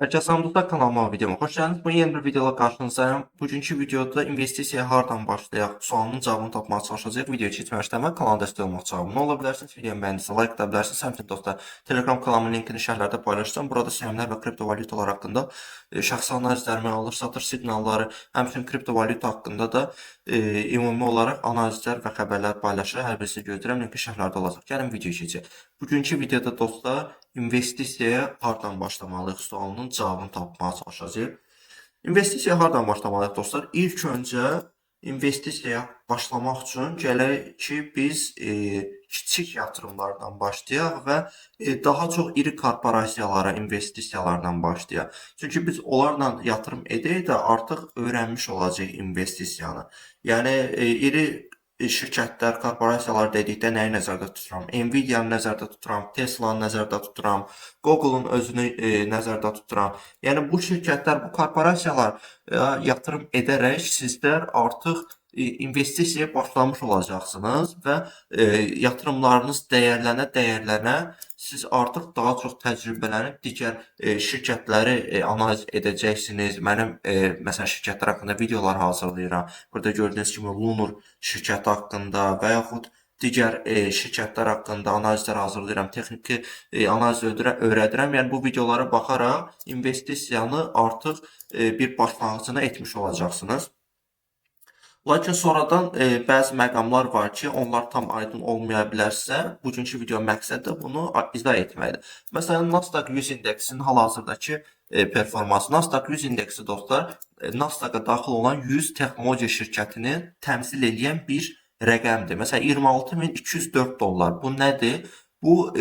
Herkese salamlar, kanalıma videoma xoş gəldiniz. Bu yeni bir videoda qarşınızdayım. Bugünkü videoda investisiyaya hardan başlayaq sualının cavabını tapmağa çalışacağıq. Videoya keçməmişdən əvvəl kanala dəstək olmaq üçün abunə ola bilərsiniz. Videomu bəyəndisə like edə bilərsiniz. Həmçinin dostlar, Telegram kanalımın linkini şərhlərdə paylaşacağım. Burada səhmlər və kriptovalyutalar haqqında şəxsi analizlərimi, alır-satır siqnalları, həmçinin kriptovalyuta haqqında da ümumi olaraq analizlər və xəbərlər paylaşır. Hər birisini gözləyirəm. Linki şərhlərdə olacaq. Gəlin videoya keçək. Bugünkü videoda dostlar, investisiyaya hardan başlamalıyıq sualının cavabını tapmağa çalışacağıq. İnvestisiyaya hardan başlamalıyıq dostlar? İlk öncə investisiyaya başlamaq üçün gələk ki, biz kiçik yatırımlardan başlayaq və daha çox iri korporasiyalara, investisiyalardan başlayaq. Çünki biz onlarla yatırım edək də artıq öyrənmiş olacağıq investisiyanı. Yəni iri şirkətlər, korporasiyalar dedikdə nəyi nəzərdə tuturam? Nvidia-nı nəzərdə tuturam, Tesla-nı nəzərdə tuturam, Google-un özünü nəzərdə tuturam. Yəni bu şirkətlər, bu korporasiyalar yatırım edərək sizlər artıq investisiyaya başlamış olacaqsınız və yatırımlarınız dəyərlənə siz artıq daha çox təcrübələnib digər şirkətləri analiz edəcəksiniz. Mənim məsələn şirkətlər haqqında videolar hazırlayıram. Burada gördüyünüz kimi Lunar şirkəti haqqında və yaxud digər şirkətlər haqqında analizlər hazırlayıram. Texniki analiz öyrədirəm. Yəni bu videolara baxaraq investisiyanı artıq bir başlanğıcını etmiş olacaqsınız. Lakin sonradan bəzi məqamlar var ki, onlar tam aydın olmaya bilərsə, bugünkü video məqsədi də bunu izah etməkdir. Məsələn, Nasdaq 100 indeksinin hal-hazırdakı performansı. Nasdaq 100 indeksi dostlar, Nasdaq-a daxil olan 100 texnologiya şirkətini təmsil edən bir rəqəmdir. Məsələn, 26.204 dollar. Bu nədir? Bu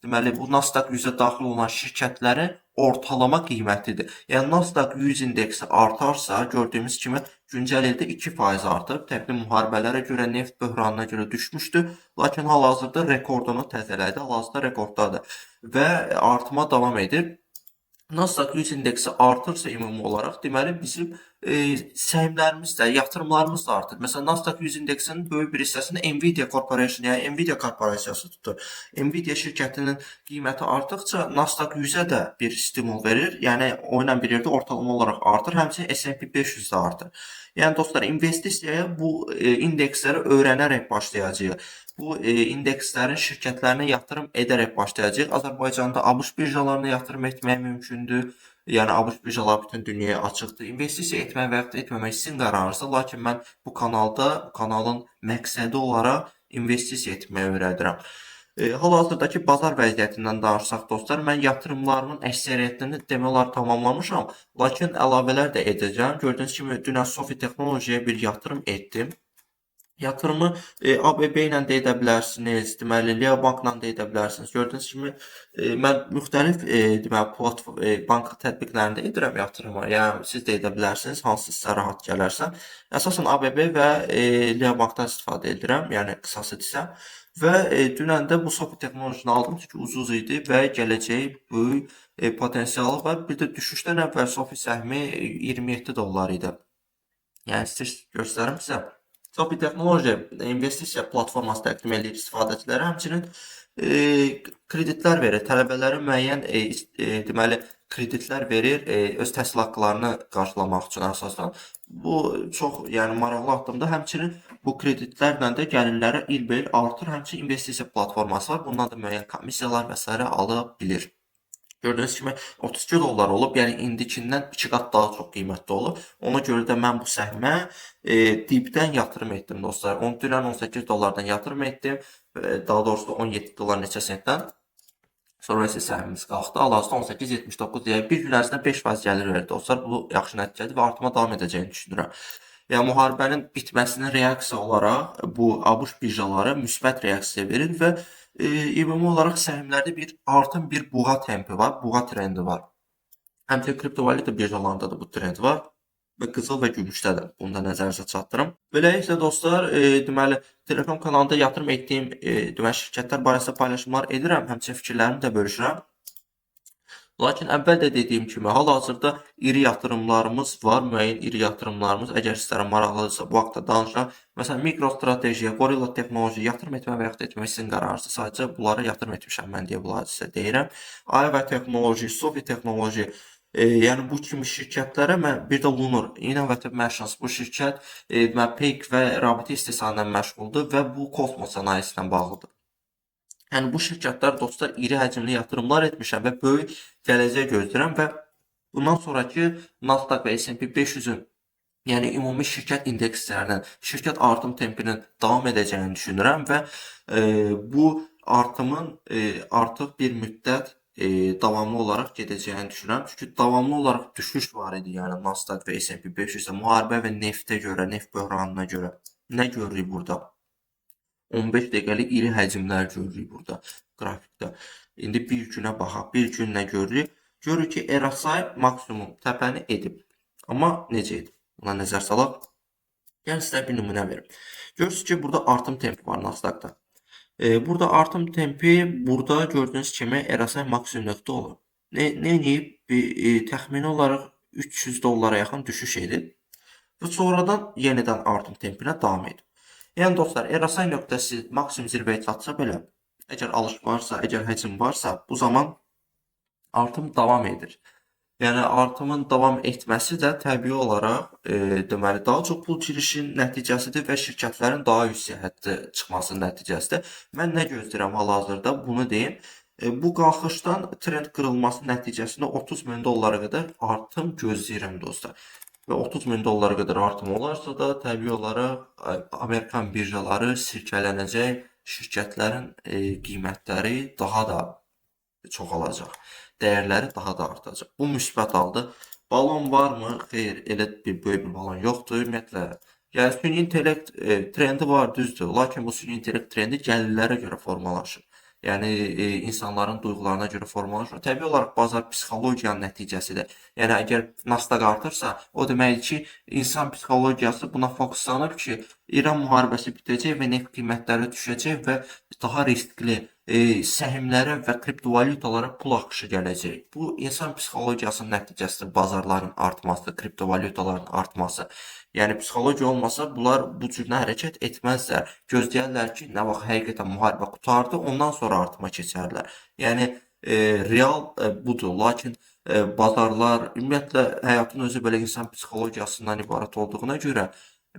deməli bu Nasdaq 100-ə daxil olan şirkətlərin ortalama qiymətidir. Yəni Nasdaq 100 indeksi artarsa, gördüyümüz kimi güncəl ildə 2% artıb. Təbii müharibələrə görə, neft böhranına görə düşmüşdü. Lakin hal-hazırda rekordunu təzələdi. Hal-hazırda rekorddadır və artma davam edir. Nasdaq 100 indeksi artırsa ümumi olaraq, deməli bizim səhmlərimiz də, yatırımlarımız da artır. Məsələn, Nasdaq 100 indeksinin böyük bir hissəsini Nvidia Corporation, yəni Nvidia korporasiyası tutur. Nvidia şirkətinin qiyməti artdıqca Nasdaq 100-ə də bir stimul verir. Yəni o ilə bir yerdə ortalama olaraq artır. Həmçinin S&P 500 də artır. Yəni dostlar, investisiyaya bu indeksləri öyrənərək başlayacağıq. Bu indekslərin şirkətlərinə yatırım edərək başlayacağıq. Azərbaycanda ABŞ birjalarına yatırım etmək mümkündür. Yəni ABŞ birjaları bütün dünyaya açıqdır. İnvestisiya etmək və ya etməmək sizin qərarınızdır. Lakin mən bu kanalda, bu kanalın məqsədi olaraq investisiya etməyi öyrədirəm. Hal-hazırdakı bazar vəziyyətindən danışsaq dostlar, mən yatırımlarımın əksəriyyətini demək olar tamamlamışam. Lakin əlavələr də edəcəm. Gördüyünüz kimi dünən Sofi Texnologiya bir yatırım etdim. Yatırımı ABB ilə də edə bilərsiniz, deməli Lea Bankla da edə bilərsiniz. Gördüyünüz kimi mən müxtəlif deməli bank tətbiqlərində edirəm yatırımı. Yəni siz də edə bilərsiniz, hansı sizə rahat gələrsə. Əsasən ABB və Lea Bankdan istifadə edirəm, yəni qısası desəm. Və dünən də bu Sofi texnolojisini aldım çünki ucuz idi və gələcəyi böyük potensialı var. Bir də düşüşdən əvvəl Sofi səhmi 27 dollar idi. Yəni siz göstərim sizə. Sofi Texnologiya investisiya platforması təqdim edir istifadəçilərə, həmçinin kreditlər verir. Tələbələrə müəyyən deməli kreditlər verir öz təhsil haqqlarını qarşılamaq üçün əsasən. Bu çox yəni maraqlı addımdır. Həmçinin bu kreditlərlə də gəlirləri ilbəil artır. Həmçinin investisiya platforması var. Bundan da müəyyən komissiyalar və s. ala bilir. Gördüyünüz kimi 32 dollar olub, yəni indikindən 2 qat daha çox qiymətli olub. Ona görə də mən bu səhmə dipdən yatırım etdim dostlar. Dünən 18 dollardan yatırım etdim. Daha doğrusu 17 dollar neçə sentdən. Sonra isə səhmimiz qalxdı. Hal-hazırda 18.79 deyək. Bir gün ərzində 5% gəlir verdi dostlar. Bu yaxşı nəticədir və artma davam edəcəyini düşünürəm. Yəni müharibənin bitməsinin reaksiya olaraq bu ABŞ birjaları müsbət reaksiya verir və ümumi olaraq səhmlərdə bir artım, bir buğa tempi var, buğa trendi var. Həmçinin kriptovalyuta birjalarında da bu trend var və qızıl və gümüşdə də. Bunu da nəzərinizə çatdırım. Beləliklə dostlar, deməli Telegram kanalında yatırım etdiyim deməli şirkətlər barəsində paylaşımlar edirəm, həmçinin fikirlərimi də bölüşürəm. Lakin əvvəl də dediyim kimi, hal-hazırda iri yatırımlarımız var, müəyyən iri yatırımlarımız. Əgər sizlərə maraqlıdırsa, bu haqda danışaq. Məsələn, MicroStrategy, Gorilla Technology yatırım etmə və yaxud etmək sizin qərarınızdır. Sadəcə bunlara yatırım etmişəm mən deyə bunları sizə deyirəm. Aeva Technology, Sofi Technology Yəni bu kimi şirkətlərə mən bir də Lunar Innovative Machines bu şirkət deməli peyk və rabitə istehsalı ilə məşğuldur və bu kosmos sənayesi ilə bağlıdır. Yəni bu şirkətlər dostlar iri həcmli yatırımlar etmişəm və böyük gələcək gözləyirəm və bundan sonrakı Nasdaq və S&P 500-ün yəni ümumi şirkət indekslərinin şirkət artım tempinin davam edəcəyini düşünürəm və bu artımın artıq bir müddət davamlı olaraq gedəcəyini düşünürəm. Çünki davamlı olaraq düşüş var idi, yəni Nasdaq və S&P 500-də müharibə və neftə görə, neft böhranına görə. Nə görürük burada? 15 dəqiqəlik iri həcmlər görürük burada qrafikdə. İndi bir günə baxaq. Bir gün nə görürük? Görürük ki, RSI maksimum təpəni edib. Amma necə edib? Buna nəzər salaq. Yəni sizə bir nümunə verim. Görürsünüz ki, burada artım tempi var Nasdaqda. Burada artım tempi burada gördüyünüz kimi RSI maksimumda olur. Nə edib? Təxmini olaraq 300 dollara yaxın düşüş edib və sonradan yenidən artım tempinə davam edib. Yəni dostlar, RSI nöqtəsi maksimum zirvəyə çatsa belə, əgər alış varsa, əgər həcm varsa, bu zaman artım davam edir. Yəni artımın davam etməsi də təbii olaraq deməli daha çox pul girişinin nəticəsidir və şirkətlərin daha yüksək həddə çıxmasının nəticəsidir. Mən nə gözləyirəm hal-hazırda bunu deyim. Bu qalxışdan trend qırılması nəticəsində 30 min dollara qədər artım gözləyirəm dostlar. Və 30 min dollara qədər artım olarsa da təbii olaraq Amerikan birjaları sirkələnəcək, şirkətlərin qiymətləri daha da çoxalacaq. Dəyərləri daha da artacaq. Bu müsbət haldır. Balon varmı? Xeyr, elə bir böyük bir balon yoxdur ümumiyyətlə. Yəni süni intellekt trendi var, düzdür. Lakin bu süni intellekt trendi gəlirlərə görə formalaşır. Yəni insanların duyğularına görə formalaşır. Təbii olaraq bazar psixologiyanın nəticəsidir. Yəni əgər Nasdaq artırsa, o deməkdir ki, insan psixologiyası buna fokuslanıb ki, İran müharibəsi bitəcək və neft qiymətləri düşəcək və daha riskli səhmlərə və kriptovalyutalara pul axışı gələcək. Bu insan psixologiyasının nəticəsidir, bazarların artması, kriptovalyutaların artması. Yəni psixologiya olmasa bunlar bu cür hərəkət etməzlər. Gözləyərlər ki, nə vaxt həqiqətən müharibə qurtardı, ondan sonra artıma keçərlər. Yəni real budur. Lakin bazarlar, ümumiyyətlə həyatın özü belə insan psixologiyasından ibarət olduğuna görə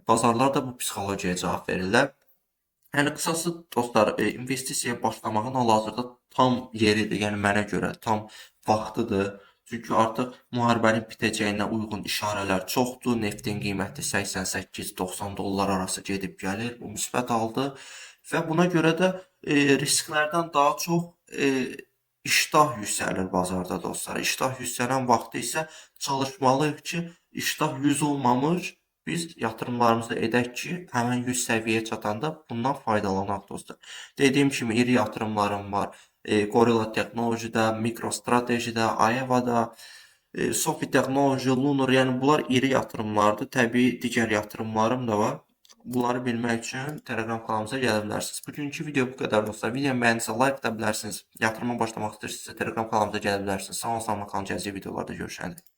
bazarlar da bu psixologiyaya cavab verirlər. Yəni qısası dostlar, investisiyaya başlamağın hal-hazırda tam yeridir. Yəni mənə görə tam vaxtıdır. Çünki artıq müharibənin bitəcəyinə uyğun işarələr çoxdur. Neftin qiyməti 88-90 dollar arası gedib gəlir. Bu müsbət haldır və buna görə də risklərdən daha çox iştah yüksəlir bazarda dostlar. İştah yüksələn vaxtı isə çalışmalıyıq ki, iştah 100 olmamış biz yatırımlarımızı edək ki, həmin 100 səviyyəyə çatanda bundan faydalanaq dostlar. Dediyim kimi iri yatırımlarım var. Gorilla Technology-də, MicroStrategy-də, Aeva-da, Sophie Technology, Lunar, yəni bunlar iri yatırımlardır. Təbii digər yatırımlarım da var. Bunları bilmək üçün Telegram kanalımıza gələ bilərsiniz. Bugünkü video bu qədər dostlar. Videomu bəyənsə like da bilərsiniz. Yatırıma başlamaq istəyirsinizsə Telegram kanalımıza gələ bilərsiniz. Sağ olun, salamat qalın. Gələcək videolarda görüşərik.